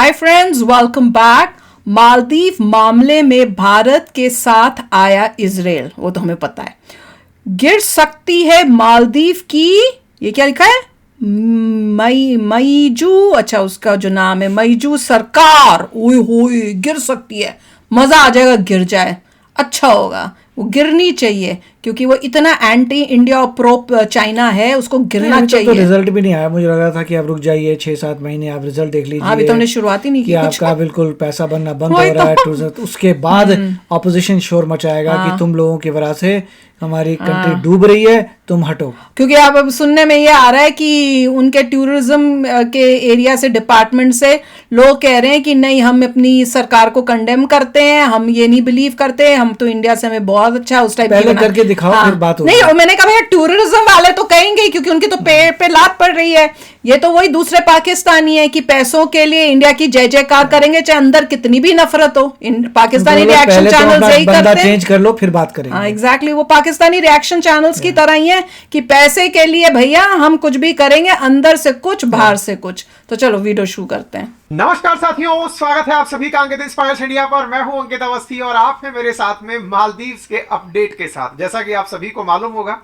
Hi friends, welcome back. Maldives मामले में भारत के साथ आया इजराइल, वो तो हमें पता है। गिर सकती है मालदीव की, ये क्या लिखा है, मईजू, अच्छा उसका जो नाम है मईजू सरकार, ओए होए गिर सकती है। मजा आ जाएगा, गिर जाए अच्छा होगा। वो गिरनी चाहिए क्योंकि वो इतना एंटी इंडिया और प्रो चाइना है, उसको गिरना चाहिए। तो रिजल्ट भी नहीं आया, मुझे लगा था कि आप रुक जाइए 6-7 महीने, आप रिजल्ट देख लीजिए। अभी तो हमने शुरुआत ही नहीं कि की आपका कुछ। बिल्कुल पैसा बनना बंद वही हो रहा है तो। उसके बाद ऑपोजिशन शोर मचाएगा कि तुम लोगों की वजह से हमारी कंट्री डूब रही है, तुम हटो। क्योंकि अब सुनने में ये आ रहा है कि उनके टूरिज्म के एरिया से, डिपार्टमेंट से लोग कह रहे हैं कि नहीं, हम अपनी सरकार को कंडेम करते हैं, हम ये नहीं बिलीव करते, हम तो इंडिया से हमें बहुत अच्छा उस टाइप पहले करके दिखाओ, फिर बात होगी। नहीं, मैंने कहा भैया टूरिज्म वाले तो कहेंगे क्योंकि उनकी तो पेड़ पे लात पड़ रही है। ये तो वही दूसरे पाकिस्तानी है कि पैसों के लिए इंडिया की जय जयकार करेंगे, चाहे अंदर कितनी भी नफरत हो। पाकिस्तानी रिएक्शन चैनल यही करते हैं, चेंज कर लो फिर बात करेंगे। हाँ एग्जैक्टली, वो पाकिस्तानी रिएक्शन चैनल्स की तरह ही है कि पैसे के लिए भैया हम कुछ भी करेंगे, अंदर से कुछ बाहर से कुछ। तो चलो वीडियो शुरू करते हैं। नमस्कार साथियों, स्वागत है आप सभी का अंकित इंस्पायर्स इंडिया पर। मैं हूं अंकित अवस्थी और आप हैं मेरे साथ में मालदीव्स के अपडेट के साथ। जैसा कि आप सभी को मालूम होगा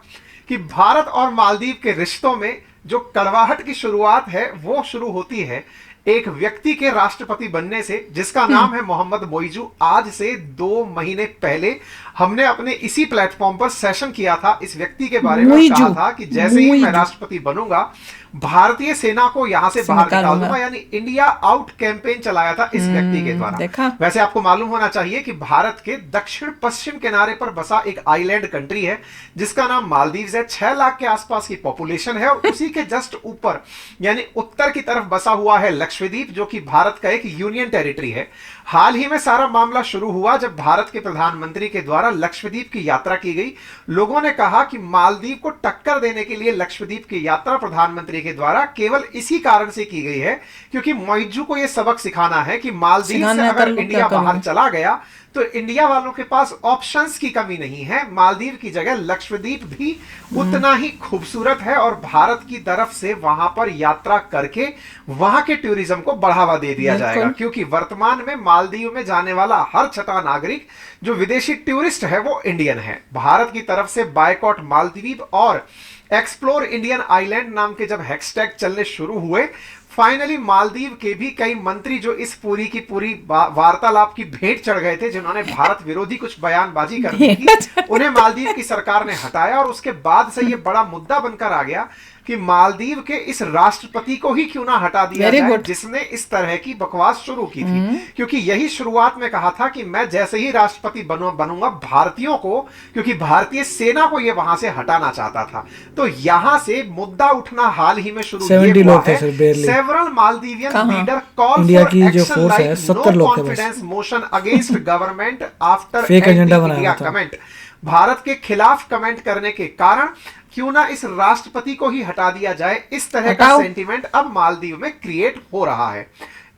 कि भारत और मालदीव के रिश्तों में जो कड़वाहट की शुरुआत है वो शुरू होती है एक व्यक्ति के राष्ट्रपति बनने से, जिसका नाम है मोहम्मद मोइजू। आज से 2 महीने पहले हमने अपने इसी प्लेटफॉर्म पर सेशन किया था, इस व्यक्ति के बारे में कहा था कि जैसे ही मैं राष्ट्रपति बनूंगा भारतीय सेना को यहां से बाहर निकाल दूंगा, यानी इंडिया आउट कैंपेन चलाया था इस व्यक्ति के द्वारा। वैसे आपको मालूम होना चाहिए कि भारत के दक्षिण पश्चिम किनारे पर बसा एक आइलैंड कंट्री है जिसका नाम मालदीव्स है। 6 लाख के आसपास की पॉपुलेशन है और उसी के जस्ट ऊपर यानी उत्तर की तरफ बसा हुआ है लक्षद्वीप, जो कि भारत का एक यूनियन टेरिटरी है। हाल ही में सारा मामला शुरू हुआ जब भारत के प्रधानमंत्री के द्वारा लक्षद्वीप की यात्रा की गई। लोगों ने कहा कि मालदीव को टक्कर देने के लिए लक्षद्वीप की यात्रा प्रधानमंत्री के द्वारा केवल इसी कारण से की गई है क्योंकि मोइजू को यह सबक सिखाना है कि मालदीव से अगर इंडिया बाहर चला गया तो इंडिया वालों के पास ऑप्शंस की कमी नहीं है। मालदीव की जगह लक्षद्वीप भी उतना ही खूबसूरत है और भारत की तरफ से वहां पर यात्रा करके वहां के टूरिज्म को बढ़ावा दे दिया जाएगा, क्योंकि वर्तमान में मालदीव में जाने वाला हर छठा नागरिक जो विदेशी टूरिस्ट है वो इंडियन है। भारत की तरफ से बायकॉट मालदीव और एक्सप्लोर इंडियन आइलैंड नाम के जब हैशटैग चलने शुरू हुए, फाइनली मालदीव के भी कई मंत्री जो इस पूरी की पूरी वार्तालाप की भेंट चढ़ गए थे, जिन्होंने भारत विरोधी कुछ बयानबाजी कर दी थी, उन्हें मालदीव की सरकार ने हटाया। और उसके बाद से ये बड़ा मुद्दा बनकर आ गया कि मालदीव के इस राष्ट्रपति को ही क्यों ना हटा दिया जाए जिसने इस तरह की बकवास शुरू की थी। क्योंकि यही शुरुआत में कहा था कि मैं जैसे ही राष्ट्रपति बनूंगा भारतीयों को, क्योंकि भारतीय सेना को ये वहां से हटाना चाहता था। तो यहां से मुद्दा उठना हाल ही में शुरू हुआ है। Several Maldivian leader call for action like no confidence motion against government after India comment. Bharat के खिलाफ कमेंट करने के कारण क्यों ना इस राष्ट्रपति को ही हटा दिया जाए, इस तरह का सेंटीमेंट अब मालदीव में क्रिएट हो रहा है।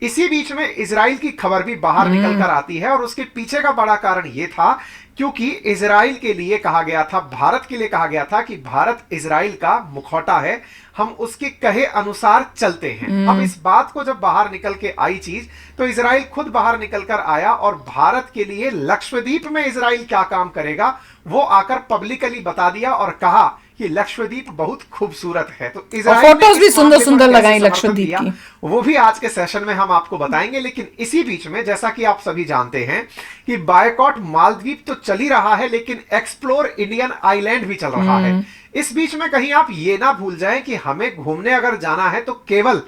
इसी बीच में इजराइल की खबर भी बाहर निकल कर आती है और उसके पीछे का बड़ा कारण यह था क्योंकि इजराइल के लिए कहा गया था, भारत के लिए कहा गया था कि भारत इजराइल का मुखौटा है, हम उसके कहे अनुसार चलते हैं। अब इस बात को जब बाहर निकल के आई चीज, तो इजराइल खुद बाहर निकल कर आया और भारत के लिए लक्षद्वीप में इजराइल क्या काम करेगा वो आकर पब्लिकली बता दिया और कहा कि लक्षद्वीप बहुत खूबसूरत है। तो इजराइल फोटोज भी सुंदर सुंदर लगाई लक्षद्वीप की, वो भी आज के सेशन में हम आपको बताएंगे। लेकिन इसी बीच में जैसा कि आप सभी जानते हैं कि बायकॉट मालदीव तो चल ही रहा है, लेकिन एक्सप्लोर इंडियन आइलैंड भी चल रहा है। इस बीच में कहीं आप ये ना भूल जाएं कि हमें घूमने अगर जाना है तो केवल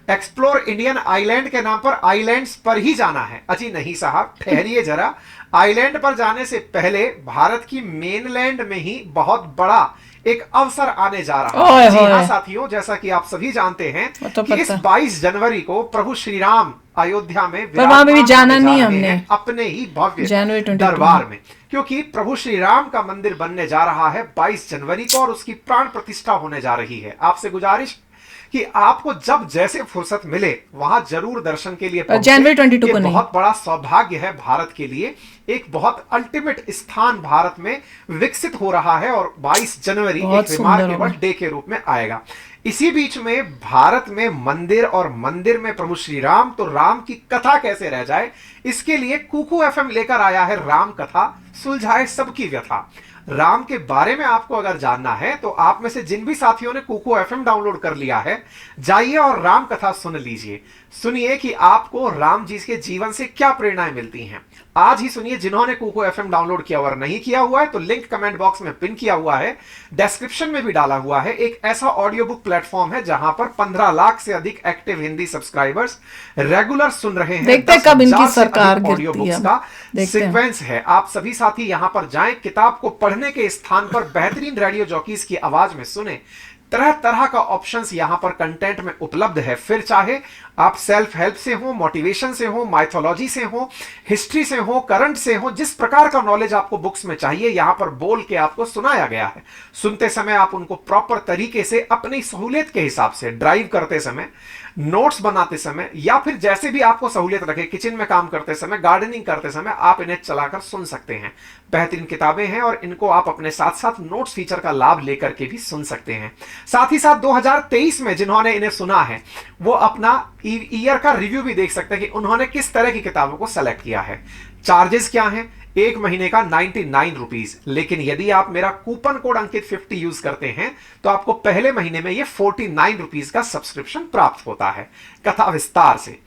एक्सप्लोर इंडियन आइलैंड के नाम पर आइलैंड्स पर ही जाना है। अजी नहीं साहब, ठहरिए जरा। आइलैंड पर जाने से पहले भारत की मेनलैंड में ही बहुत बड़ा एक अवसर आने जा रहा है। जी हाँ साथियों, जैसा कि आप सभी जानते हैं कि इस 22 जनवरी को प्रभु श्री राम अयोध्या में भी जाना नहीं हमने अपने ही भव्य दरबार में, क्योंकि प्रभु श्री राम का मंदिर बनने जा रहा है 22 जनवरी को और उसकी प्राण प्रतिष्ठा होने जा रही है। आपसे गुजारिश कि आपको जब जैसे फुर्सत मिले वहां जरूर दर्शन के लिए पहुंचे। जनवरी 22 को नहीं। बहुत बड़ा सौभाग्य है भारत के लिए, एक बहुत अल्टीमेट स्थान भारत में विकसित हो रहा है और 22 जनवरी एक रिमार्केबल डे के रूप में आएगा। इसी बीच में भारत में मंदिर और मंदिर में प्रभु श्री राम, तो राम की कथा कैसे रह जाए, इसके लिए कुकू एफएम लेकर आया है राम कथा, सुलझाए सबकी व्यथा। राम के बारे में आपको अगर जानना है तो आप में से जिन भी साथियों ने कुकू एफएम डाउनलोड कर लिया है, जाइए और राम कथा सुन लीजिए। सुनिए कि आपको राम जी के जीवन से क्या प्रेरणाएं मिलती हैं। आज ही सुनिए। जिन्होंने कुकू एफएम डाउनलोड किया और नहीं किया हुआ है तो लिंक कमेंट बॉक्स में पिन किया हुआ है, डिस्क्रिप्शन में भी डाला हुआ है। एक ऐसा ऑडियो बुक प्लेटफॉर्म है जहां पर 15 लाख से अधिक एक्टिव हिंदी सब्सक्राइबर्स रेगुलर सुन रहे हैं। देखते हैं कब इनकी सरकार ऑडियो बुक्स का सीक्वेंस है। आप सभी साथी यहां पर जाएं, किताब को पढ़ने के स्थान पर बेहतरीन रेडियो जॉकीज की आवाज में सुने। तरह तरह का ऑप्शंस यहां पर कंटेंट में उपलब्ध है। फिर चाहे आप सेल्फ हेल्प से हो, मोटिवेशन से हो, माइथोलॉजी से हो, हिस्ट्री से हो, करंट से हो, जिस प्रकार का नॉलेज आपको बुक्स में चाहिए यहां पर बोल के आपको सुनाया गया है। सुनते समय आप उनको प्रॉपर तरीके से अपनी सहूलियत के हिसाब से, ड्राइव करते समय, नोट्स बनाते समय या फिर जैसे भी आपको सहूलियत रखे, किचन में काम करते समय, गार्डनिंग करते समय आप इन्हें चलाकर सुन सकते हैं। बेहतरीन किताबें हैं और इनको आप अपने साथ साथ नोट्स फीचर का लाभ लेकर के भी सुन सकते हैं। साथ ही साथ 2023 में जिन्होंने इन्हें सुना है वो अपना ईयर का रिव्यू भी देख सकते हैं कि उन्होंने किस तरह की किताबों को सेलेक्ट किया है। चार्जेस क्या हैं? एक महीने का 99 रुपीज, लेकिन यदि आप मेरा कूपन कोड अंकित 50 यूज करते हैं तो आपको पहले महीने में ये 49 रुपीज का सब्सक्रिप्शन प्राप्त होता है। कथा विस्तार से।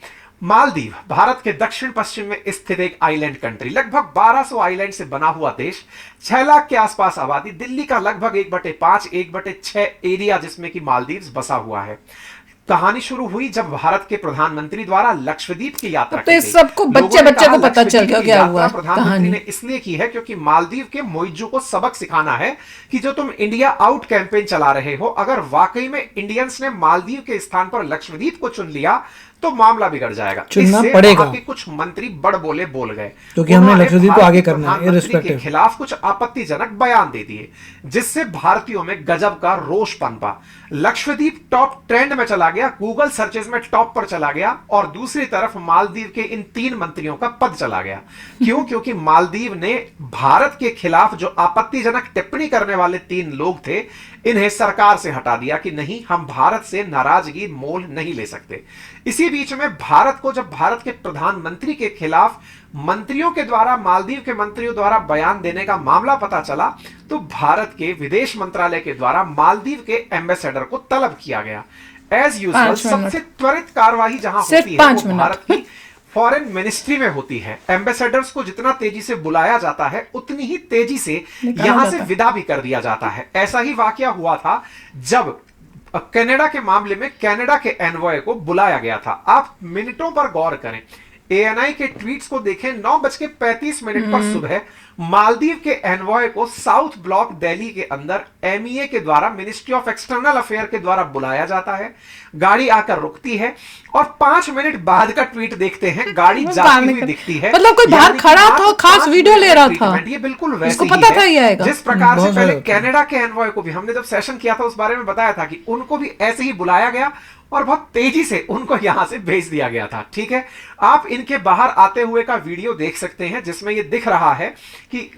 मालदीव भारत के दक्षिण पश्चिम में स्थित एक आइलैंड कंट्री, लगभग 1200 आइलैंड से बना हुआ देश, 6 लाख के आसपास आबादी, दिल्ली का लगभग 1/5 1/6 एरिया जिसमें कि मालदीव्स बसा हुआ है। कहानी शुरू हुई जब भारत के प्रधानमंत्री द्वारा लक्षद्वीप की यात्रा तो इस सबको बच्चे को पता चल गया क्या हुआ। प्रधानमंत्री ने इसलिए की है क्योंकि मालदीव के मोइजू को सबक सिखाना है कि जो तुम इंडिया आउट कैंपेन चला रहे हो, अगर वाकई में इंडियंस ने मालदीव के स्थान पर लक्षद्वीप को चुन लिया तो मामला बिगड़ जाएगा। चुनना पड़ेगा। कुछ मंत्री बड़ बोले बोल गए क्योंकि हमने लक्षद्वीप को आगे करना है, के खिलाफ कुछ आपत्तिजनक बयान दे दिए जिससे भारतीयों में गजब का रोष पनपा। लक्षद्वीप टॉप ट्रेंड में चला गया, गूगल सर्चेज में टॉप पर चला गया और दूसरी तरफ मालदीव के इन 3 मंत्रियों का पद चला गया। क्यों? क्योंकि मालदीव ने भारत के खिलाफ जो आपत्तिजनक टिप्पणी करने वाले 3 लोग थे इन्हें सरकार से हटा दिया कि नहीं, हम भारत से नाराजगी मोल नहीं ले सकते। इसी बीच में भारत को जब भारत के प्रधानमंत्री के खिलाफ मंत्रियों के द्वारा, मालदीव के मंत्रियों द्वारा बयान देने का मामला पता चला तो भारत के विदेश मंत्रालय के द्वारा मालदीव के एम्बेसडर को तलब किया गया। एज यूजुअल सबसे त्वरित कार्यवाही जहां होती है वो भारत की फॉरेन मिनिस्ट्री में होती है। एम्बेसडर्स को जितना तेजी से बुलाया जाता है उतनी ही तेजी से यहां से विदा भी कर दिया जाता है। ऐसा ही वाकया हुआ था जब कनाडा के मामले में कनाडा के एनवॉय को बुलाया गया था। आप मिनटों पर गौर करें, एएनआई के ट्वीट्स को देखें, 9:35 पर सुबह मालदीव के एनवॉय को साउथ ब्लॉक दिल्ली के अंदर एमईए के द्वारा, मिनिस्ट्री ऑफ एक्सटर्नल अफेयर के द्वारा बुलाया जाता है। गाड़ी आकर रुकती है और 5 मिनट बाद का ट्वीट देखते हैं, गाड़ी जाती हुई दिखती है। मतलब कोई बाहर खड़ा था, खास वीडियो ले रहा था। ये बिल्कुल वैसे पता था ये आएगा। जिस प्रकार से पहले कनाडा के एनवॉय को भी हमने जब सेशन किया था उस बारे में बताया था कि उनको भी ऐसे ही बुलाया गया और बहुत तेजी से उनको यहां से भेज दिया गया था। ठीक है, आप इनके बाहर आते हुए का वीडियो देख सकते हैं जिसमें ये दिख रहा है कि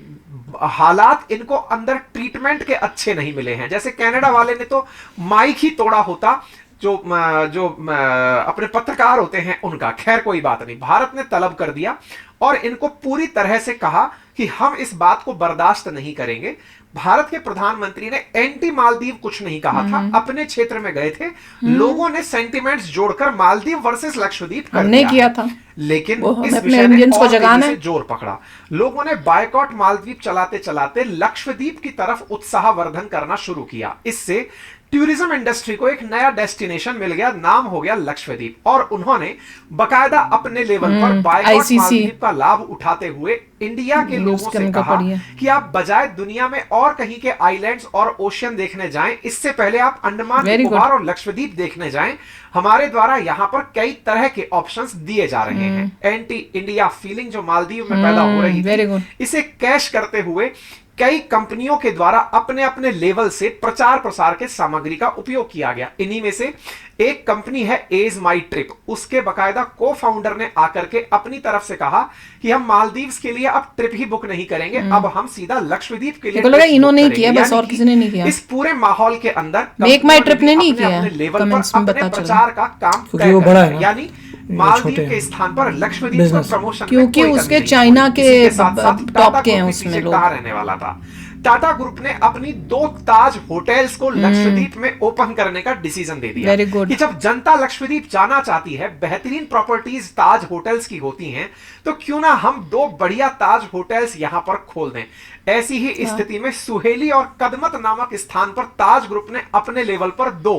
हालात इनको अंदर ट्रीटमेंट के अच्छे नहीं मिले हैं। जैसे कनाडा वाले ने तो माइक ही तोड़ा होता, जो अपने पत्रकार होते हैं उनका। खैर कोई बात नहीं, भारत ने तलब कर दिया और इनको पूरी तरह से कहा कि हम इस बात को बर्दाश्त नहीं करेंगे। भारत के प्रधानमंत्री ने एंटी मालदीव कुछ नहीं कहा था, अपने क्षेत्र में गए थे, लोगों ने सेंटिमेंट्स जोड़कर मालदीव वर्सेस लक्षद्वीप कर किया था, लेकिन इस विषय ने और तेजी से जोर पकड़ा। लोगों ने बायकॉट मालदीव चलाते चलाते लक्षद्वीप की तरफ उत्साहवर्धन करना शुरू किया। इससे टूरिज्म इंडस्ट्री को एक नया डेस्टिनेशन मिल गया, नाम हो गया लक्षद्वीप। और उन्होंने बकायदा अपने लेवल पर बायकॉट मालदीव का लाभ उठाते हुए इंडिया के लोगों से कहा कि आप बजाय दुनिया में और कहीं के आइलैंड्स और ओशियन देखने जाएं, इससे पहले आप अंडमान निकोबार और लक्षद्वीप देखने जाएं। हमारे द्वारा यहाँ पर कई तरह के ऑप्शंस दिए जा रहे हैं। एंटी इंडिया फीलिंग जो मालदीव में पैदा हो रही थी, इसे कैश करते हुए कई कंपनियों के द्वारा अपने अपने लेवल से प्रचार प्रसार के सामग्री का उपयोग किया गया। इन्हीं में से एक कंपनी है एज माई ट्रिप, उसके बकायदा को फाउंडर ने आकर के अपनी तरफ से कहा कि हम मालदीव्स के लिए अब ट्रिप ही बुक नहीं करेंगे, अब हम सीधा लक्षद्वीप के लिए लगा इन्होंने ही बुक किया, करेंगे। बस और किसी ने नहीं किया। इस पूरे माहौल के अंदर मेक माई ट्रिप ने नहीं अपने किया, अपने लेवल कमेंट्स पर में अपने पता चला। प्रचार का काम क्योंकि तय वो करते बड़ा हैं। है ना, यानी मालदीव के स्थान पर लक्षद्वीप का Business। प्रमोशन में क्योंकि कोई उसके कमी नहीं चाइना हुई। के इसी के साथ-साथ टॉप टाटा के हैं ग्रुप भी उसमें पीछे लोग। कहाँ रहने वाला था। टाटा ग्रुप ने अपनी 2 ताज होटल्स को लक्षद्वीप में ओपन करने का डिसीजन दे दिया। Very good। कि जब जनता लक्षद्वीप जाना चाहती है, बेहतरीन प्रॉपर्टीज ताज होटल्स की होती हैं, तो क्यों ना हम 2 बढ़िया ताज होटल्स यहां पर खोल दें। ऐसी ही स्थिति में सुहेली और कदमत नामक स्थान पर ताज ग्रुप ने अपने लेवल पर 2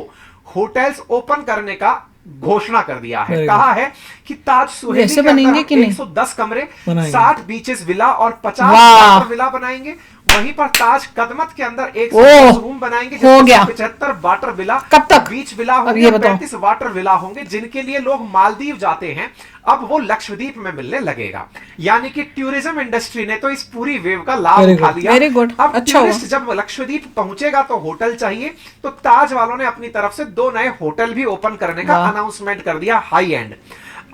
होटल्स ओपन करने का घोषणा कर दिया है। कहा है कि ताज सुहेली वैसे के अंदर बनेंगे हम कि नहीं? 110 कमरे, बनाएंगे। 60 बीचेस विला और 50 वाह। वाटर विला बनाएंगे। वहीं पर ताज कदमत के अंदर 110 ओह, रूम बनाएंगे, हो गया। 75 वाटर विला, कब तक? बीच विला अब होंगे, ये बताओ। 35 वाटर विला होंगे, जिनके लिए लोग मालदीव जाते हैं अब वो लक्षद्वीप में मिलने लगेगा। यानी कि टूरिज्म इंडस्ट्री ने तो इस पूरी वेव का लाभ Very उठा good। लिया। Very good। अब अच्छा टूरिस्ट जब लक्षद्वीप पहुंचेगा तो होटल चाहिए, तो ताज वालों ने अपनी तरफ से 2 नए होटल भी ओपन करने का वाह। अनाउंसमेंट कर दिया, हाई एंड।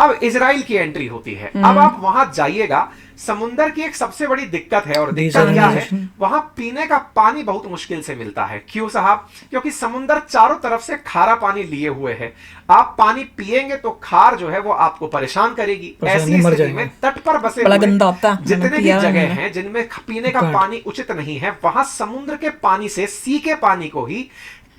अब इजराइल की एंट्री होती है। अब आप वहां जाइएगा, समुंदर की एक सबसे बड़ी दिक्कत है, और दिक्कत क्या है, Desalination। वहां पीने का पानी बहुत मुश्किल से मिलता है। क्यों साहब? क्योंकि समुंदर चारों तरफ से खारा पानी लिए हुए है। आप पानी पिएंगे तो खार जो है वो आपको परेशान करेगी। ऐसी मर स्थिति में जाएंगे। तट पर बसे बड़ा हुए गंदा होता है, जितने मैंने भी पिया है जगह मैंने। हैं जिनमें पीने का Can't। पानी उचित नहीं है, वहां समुद्र के पानी से, सी के पानी को ही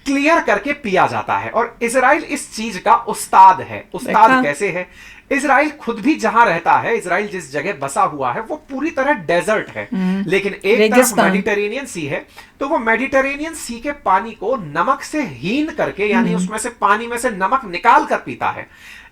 क्लियर करके पिया जाता है। और इजराइल इस चीज का उस्ताद है। उस्ताद देखा? कैसे है? इजराइल खुद भी जहां रहता है, इजराइल जिस जगह बसा हुआ है वो पूरी तरह डेजर्ट है, लेकिन एक तरफ रेगिस्तान। मेडिटेरेनियन सी है, तो वो मेडिटेरेनियन सी के पानी को नमक से हीन करके, यानी उसमें से पानी में से नमक निकाल कर पीता है।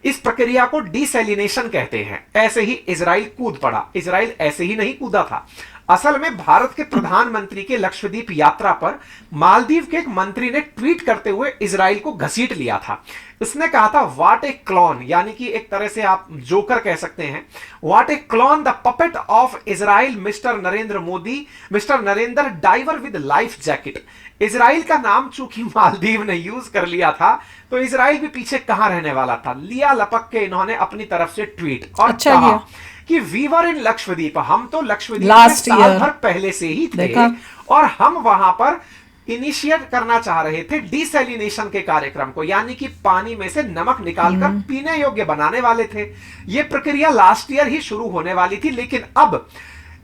इस प्रक्रिया को डिसैलिनेशन कहते हैं। ऐसे ही इजराइल कूद पड़ा। इजराइल ऐसे ही नहीं कूदा था। असल में भारत के प्रधानमंत्री के लक्षद्वीप यात्रा पर मालदीव के एक मंत्री ने ट्वीट करते हुए इजराइल को घसीट लिया था। उसने कहा था, व्हाट ए क्लॉन, यानी कि एक तरह से आप जोकर कह सकते हैं। What a clown, the puppet of Israel, mister Narendra Modi, mister Narendra diver with life jacket. Israel का नाम चूंकि मालदीव ने यूज कर लिया था, तो इजराइल भी पीछे कहां रहने वाला था। लिया लपक के इन्होंने अपनी तरफ से ट्वीट और अच्छा कहा किया। कि वी वर इन लक्षद्वीप, हम तो लक्षद्वीप में Last साल year। भर पहले से ही थे, देखा? और और हम वहां पर इनिशिएट करना चाह रहे थे डिसैलिनेशन के कार्यक्रम को, यानी कि पानी में से नमक निकालकर पीने योग्य बनाने वाले थे। यह प्रक्रिया लास्ट ईयर ही शुरू होने वाली थी, लेकिन अब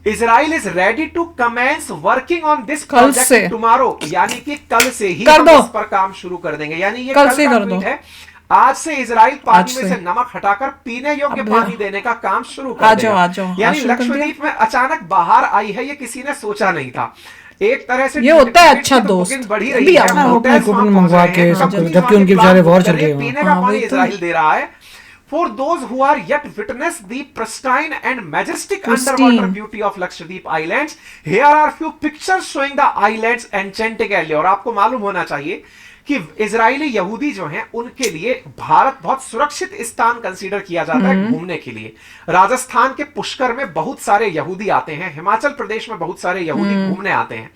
Israel is ready to commence working on this कल से। प्रोजेक्ट टुमारो, यानी कि कल से ही कर हम दो। इस पर काम शुरू कर देंगे। यानी ये कल कल से का कर दो। ट्वीट है। आज से इजराइल आज पानी में से। से नमक हटाकर पीने योग्य अब पानी देने का काम शुरू कर आ देगा। जाओ, आ जाओ। यानी आज शुरू कर दिया। लक्षद्वीप में अचानक बाहर आई है, ये किसी ने सोचा नहीं था। एक तरह से ये होता है टिकट अच्छा की तो दोस्त। बुकिंग बढ़ी अभी रही है, अपना होटल्स अपना वहां कूपन पहुंच मंगवा रहे के हैं, सब कंपनीज जबकि वहां उनके के बेचारे प्लान वॉर कर चल रही है, रही है पीने का हाँ, पानी वही तो। इजराइल दे रहा है। For those who are yet witness the pristine and majestic Pristine। underwater beauty of Lakshadweep Islands, here are few pictures showing the islands enchantingly। और आपको मालूम होना चाहिए कि इजरायली यहूदी जो हैं उनके लिए भारत बहुत सुरक्षित स्थान कंसीडर किया जाता है घूमने के लिए। राजस्थान के पुष्कर में बहुत सारे यहूदी आते हैं, हिमाचल प्रदेश में बहुत सारे यहूदी घूमने आते हैं।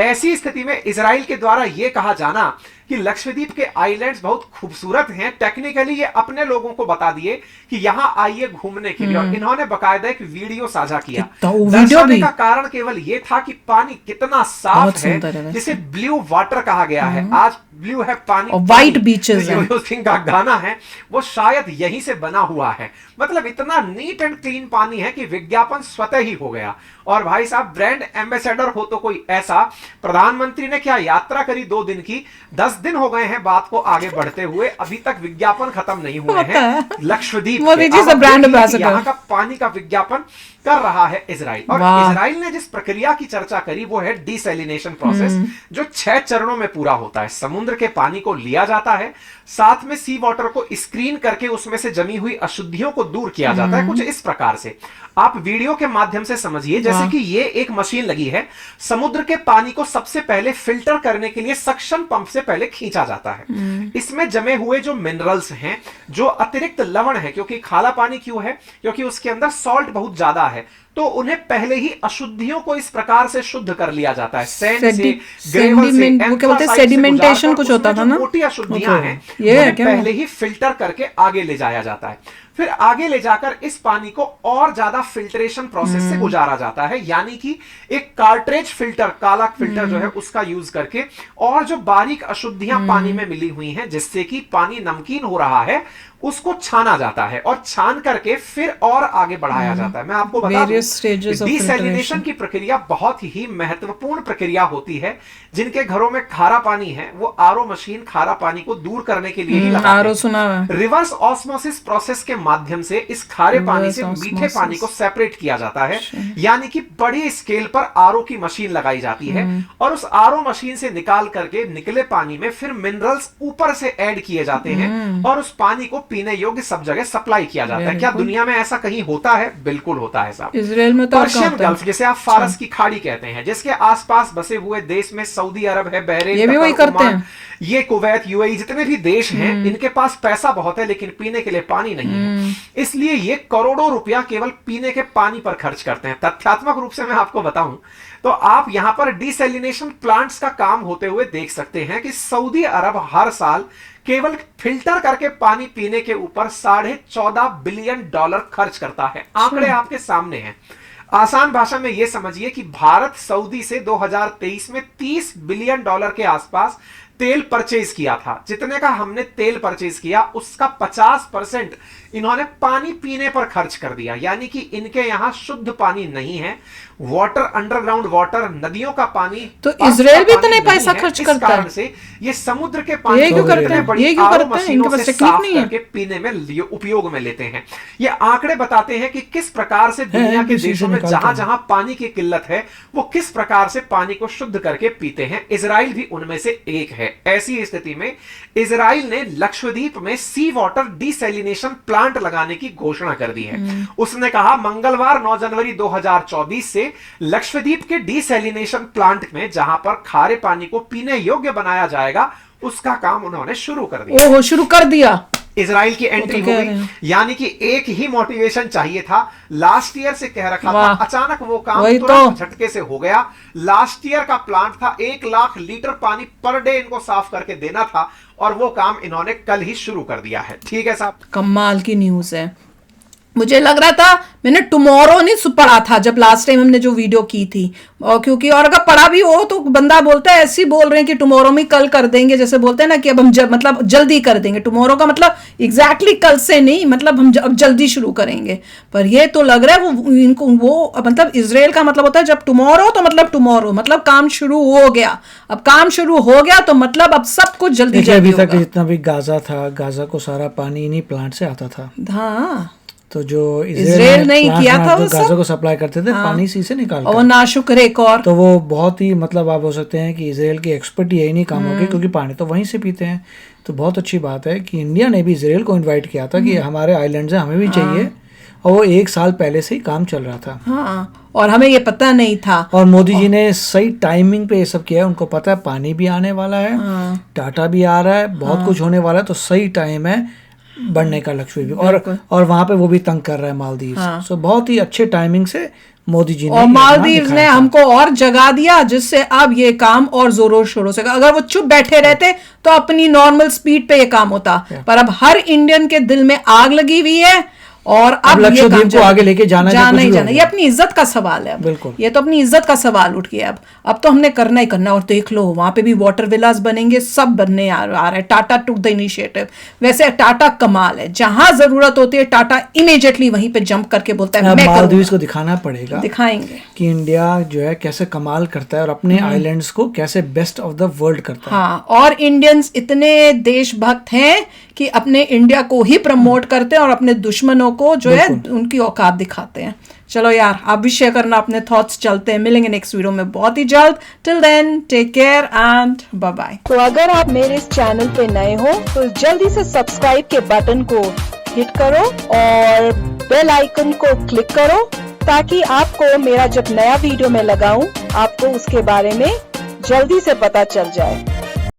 ऐसी स्थिति में इजराइल के द्वारा यह कहा जाना कि लक्षद्वीप के आइलैंड्स बहुत खूबसूरत हैं, टेक्निकली ये अपने लोगों को बता दिए कि यहां आइए घूमने के लिए, और इन्होंने बकायदा एक वीडियो साझा किया। कितना वो वीडियो दर्शाने भी। का कारण केवल ये था कि पानी कितना साफ बहुत सुंदर है है, वैसे। जिसे ब्लू वाटर कहा गया है। आज ब्लू है पानी, और white beaches जो हैं। यो सिंह का गाना है वो शायद यहीं से बना हुआ है। मतलब इतना नीट एंड क्लीन पानी है कि विज्ञापन स्वतः ही हो गया। और भाई साहब, ब्रांड एम्बेसडर हो तो कोई ऐसा। प्रधानमंत्री ने क्या यात्रा करी 2 दिन की, 10 दिन हो गए हैं बात को आगे बढ़ते हुए, अभी तक विज्ञापन खत्म नहीं हुए होता है। हैं लक्षद्वीप मोदी के। जी अब से आप ब्रांड देखिए कि एम्बेसडर। यहाँ का पानी का विज्ञापन कर रहा है इजराइल। और वाह। इजराइल ने जिस प्रक्रिया की चर्चा करी वो है डिसैलिनेशन प्रोसेस, जो 6 चरणों में पूरा होता है। समुद्र के पानी को लिया जाता है, साथ में सी वाटर को स्क्रीन करके उसमें से जमी हुई अशुद्धियों को दूर किया जाता है। कुछ इस प्रकार से आप वीडियो के माध्यम से समझिए, जैसे कि ये एक मशीन लगी है। समुद्र के पानी को सबसे पहले फिल्टर करने के लिए सक्शन पंप से पहले खींचा जाता है। इसमें जमे हुए जो मिनरल्स हैं, जो अतिरिक्त लवण है, क्योंकि खाला पानी क्यों है, क्योंकि उसके अंदर सॉल्ट बहुत ज्यादा है, तो उन्हें पहले ही अशुद्धियों को इस प्रकार से शुद्ध कर लिया जाता है, सैंड से, ग्रेवल से, वो क्या बोलते हैं, सेडिमेंटेशन कुछ होता था ना, मोटी अशुद्धियां हैं, उन्हें पहले ही फिल्टर करके आगे ले जाया जाता है। फिर आगे ले जाकर इस पानी को और ज्यादा फिल्ट्रेशन प्रोसेस से गुजारा जाता है, यानी कि एक कार्ट्रेज फिल्टर, काला फिल्टर जो है उसका यूज करके, और जो बारीक अशुद्धियां पानी में मिली हुई हैं जिससे कि पानी नमकीन हो रहा है, उसको छाना जाता है और छान करके फिर और आगे बढ़ाया जाता है। मैं आपको बता दूं, डिसैलिनेशन की प्रक्रिया बहुत ही महत्वपूर्ण प्रक्रिया होती है। जिनके घरों में खारा पानी है वो आरओ मशीन खारा पानी को दूर करने के लिए ही लगाते हैं। रिवर्स ऑस्मोसिस प्रोसेस के माध्यम से इस खारे पानी से मीठे पानी को सेपरेट किया जाता है, यानी कि बड़ी स्केल पर आरओ की मशीन लगाई जाती है और उस आरओ मशीन से निकाल करके निकले पानी में फिर मिनरल्स ऊपर से ऐड किए जाते हैं और उस पानी को पीने योग्य सब जगह सप्लाई किया जाता है। क्या दुनिया में ऐसा कहीं होता है? बिल्कुल होता है साहब। इजराइल में तो पर्शियन गल्फ, जिसे आप फारस की खाड़ी कहते हैं, जिसके आसपास बसे हुए देश में सऊदी अरब है, बहरीन, ये भी वही करते हैं। ये कुवैत, यूएई, जितने भी देश हैं, इनके पास पैसा बहुत है लेकिन पीने के लिए पानी नहीं है, इसलिए ये करोड़ों रुपया केवल पीने के पानी पर खर्च करते हैं। तथ्यात्मक रूप से मैं आपको बताऊं तो आप यहां पर डिसैलिनेशन प्लांट्स का काम होते हुए देख सकते हैं कि सऊदी अरब हर साल केवल फिल्टर करके पानी पीने के ऊपर $14.5 बिलियन खर्च करता है। आंकड़े आपके सामने हैं। आसान भाषा में यह समझिए कि भारत सऊदी से 2023 में $30 बिलियन के आसपास तेल परचेज किया था। जितने का हमने तेल परचेज किया उसका 50% इन्होंने पानी पीने पर खर्च कर दिया, यानी कि इनके यहां शुद्ध पानी नहीं है। वाटर, अंडरग्राउंड वाटर, नदियों का पानी, तो इजराइल भी इतने पैसा खर्च करता है से ये समुद्र के पानी ये क्यों करते हैं? ये क्यों करते हैं? इनके पास तकलीफ नहीं है करके पीने में उपयोग में लेते हैं। ये आंकड़े बताते हैं कि किस प्रकार से दुनिया के देशों में जहां जहां पानी की किल्लत है वो किस प्रकार से पानी को शुद्ध करके पीते हैं। इजराइल भी उनमें से एक है। ऐसी स्थिति में इजराइल ने लक्षद्वीप में सी वाटर डिसैलिनेशन प्लांट लगाने की घोषणा कर दी है। उसने कहा मंगलवार 9 जनवरी 2024 से लक्षद्वीप के डिसैलिनेशन प्लांट में जहां पर खारे पानी को पीने योग्य बनाया जाएगा उसका काम उन्होंने शुरू कर दिया। ओहो, शुरू कर दिया। इजराइल की एंट्री हो गई, यानी कि एक ही मोटिवेशन चाहिए था। लास्ट ईयर से कह रखा था, अचानक वो काम तुरंत झटके से हो गया। लास्ट ईयर का प्लान था 1 लाख लीटर पानी पर डे इनको साफ करके देना था और वो काम इन्होंने कल ही शुरू कर दिया है। ठीक है साहब, कमाल की न्यूज है। मुझे लग रहा था, मैंने टुमारो नहीं पढ़ा था जब लास्ट टाइम हमने जो वीडियो की थी, और क्योंकि और अगर पढ़ा भी हो तो बंदा बोलता है, ऐसे ही बोल रहे हैं कि टुमारो में कल कर देंगे, जैसे बोलते हैं ना कि अब हम मतलब जल्दी कर देंगे। टुमारो का मतलब एग्जैक्टली कल से नहीं, मतलब हम अब जल्दी शुरू करेंगे। पर ये तो लग रहा है वो इनको वो मतलब इजराइल का मतलब होता है जब टुमारो तो मतलब टुमारो, मतलब काम शुरू हो गया। अब काम शुरू हो गया तो मतलब अब सब कुछ जल्दी अभी तक जितना भी गाजा था, गाजा को सारा पानी इन्हीं प्लांट से आता था। हाँ, तो जो इजराइल नहीं किया था वो गाजा को सप्लाई करते थे, पानी सी से निकाल और नाशुक्र एक और, तो वो बहुत ही मतलब आप हो सकते हैं कि इजराइल की एक्सपर्ट यही नहीं काम होगी, क्योंकि पानी तो वहीं से पीते हैं। तो बहुत अच्छी बात है कि इंडिया ने भी इजराइल को इनवाइट किया था कि हमारे आइलैंड से हमें भी चाहिए, और वो 1 साल पहले से ही काम चल रहा था। हाँ, और हमें ये पता नहीं था। और मोदी जी ने सही टाइमिंग पे ये सब किया है। उनको पता है पानी भी आने वाला है, टाटा भी आ रहा है, बहुत कुछ होने वाला है, तो सही टाइम है बढ़ने का लक्षद्वीप। और वहां पे वो भी तंग कर रहा है मालदीव। सो बहुत ही अच्छे टाइमिंग से मोदी जी ने, और मालदीव ने हमको और जगा दिया, जिससे अब ये काम और जोरों शोरों से, अगर वो चुप बैठे रहते तो अपनी नॉर्मल स्पीड पे ये काम होता, पर अब हर इंडियन के दिल में आग लगी हुई है और अब लक्षद्वीप को आगे लेके जाना ही जाना। ये अपनी इज्जत का सवाल है। बिल्कुल, ये तो अपनी इज्जत का सवाल उठ गया। अब तो हमने करना ही करना। और देख लो वहां पे भी वाटर विलास बनेंगे, सब बनने आ रहा है। Tata took the initiative. वैसे टाटा कमाल है, जहां जरूरत होती है टाटा इमीडिएटली वहीं पे जंप करके बोलता है मैं मालदीव को दिखाना पड़ेगा, दिखाएंगे कि इंडिया जो है कैसे कमाल करता है और अपने आइलैंड्स को कैसे बेस्ट ऑफ द वर्ल्ड करता है। हाँ, और इंडियंस इतने देशभक्त हैं कि अपने इंडिया को ही प्रमोट करते हैं और अपने दुश्मनों को जो है उनकी औकात दिखाते हैं। चलो यार, आप भी शेयर करना अपने थॉट्स। चलते हैं, मिलेंगे नेक्स्ट वीडियो में बहुत ही जल्द। Till then take care and bye bye. तो अगर आप मेरे इस चैनल पे नए हो तो जल्दी से सब्सक्राइब के बटन को हिट करो और बेल आइकन को क्लिक करो, ताकि आपको मेरा जब नया वीडियो मैं लगाऊं आपको उसके बारे में जल्दी से पता चल जाए।